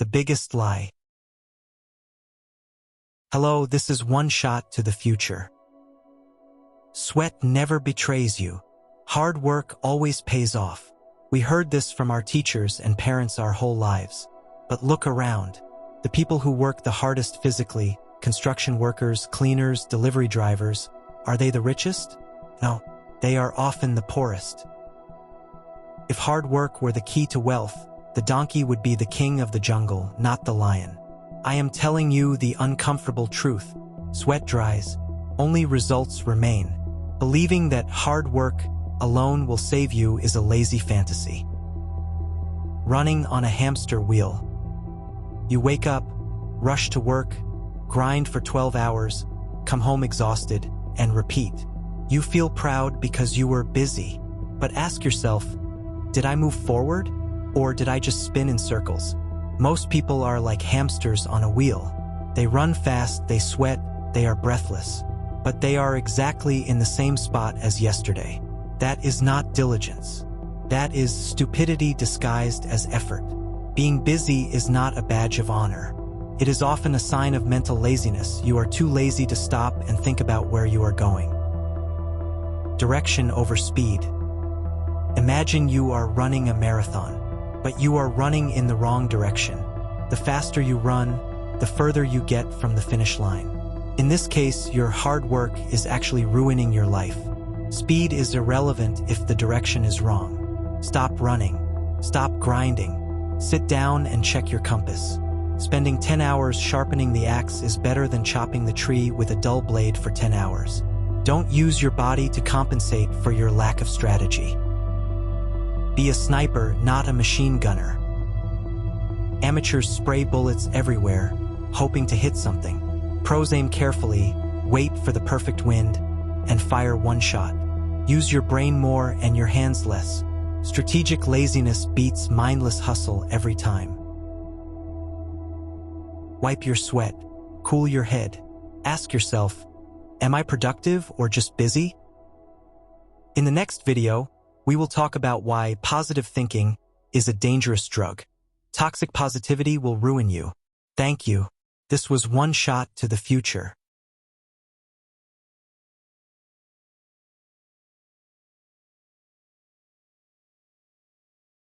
The biggest lie. Hello, this is One Shot to the Future. Sweat never betrays you. Hard work always pays off. We heard this from our teachers and parents our whole lives. But look around. The people who work the hardest physically, construction workers, cleaners, delivery drivers, are they the richest? No, they are often the poorest. If hard work were the key to wealth, the donkey would be the king of the jungle, not the lion. I am telling you the uncomfortable truth. Sweat dries. Only results remain. Believing that hard work alone will save you is a lazy fantasy. Running on a hamster wheel. You wake up, rush to work, grind for 12 hours, come home exhausted, and repeat. You feel proud because you were busy. But ask yourself, did I move forward? Or did I just spin in circles? Most people are like hamsters on a wheel. They run fast, they sweat, they are breathless. But they are exactly in the same spot as yesterday. That is not diligence. That is stupidity disguised as effort. Being busy is not a badge of honor. It is often a sign of mental laziness. You are too lazy to stop and think about where you are going. Direction over speed. Imagine you are running a marathon, but you are running in the wrong direction. The faster you run, the further you get from the finish line. In this case, your hard work is actually ruining your life. Speed is irrelevant if the direction is wrong. Stop running. Stop grinding. Sit down and check your compass. Spending 10 hours sharpening the axe is better than chopping the tree with a dull blade for 10 hours. Don't use your body to compensate for your lack of strategy. Be a sniper, not a machine gunner. Amateurs spray bullets everywhere, hoping to hit something. Pros aim carefully, wait for the perfect wind, and fire one shot. Use your brain more and your hands less. Strategic laziness beats mindless hustle every time. Wipe your sweat. Cool your head. Ask yourself, am I productive or just busy? In the next video, we will talk about why positive thinking is a dangerous drug. Toxic positivity will ruin you. Thank you. This was One Shot to the Future.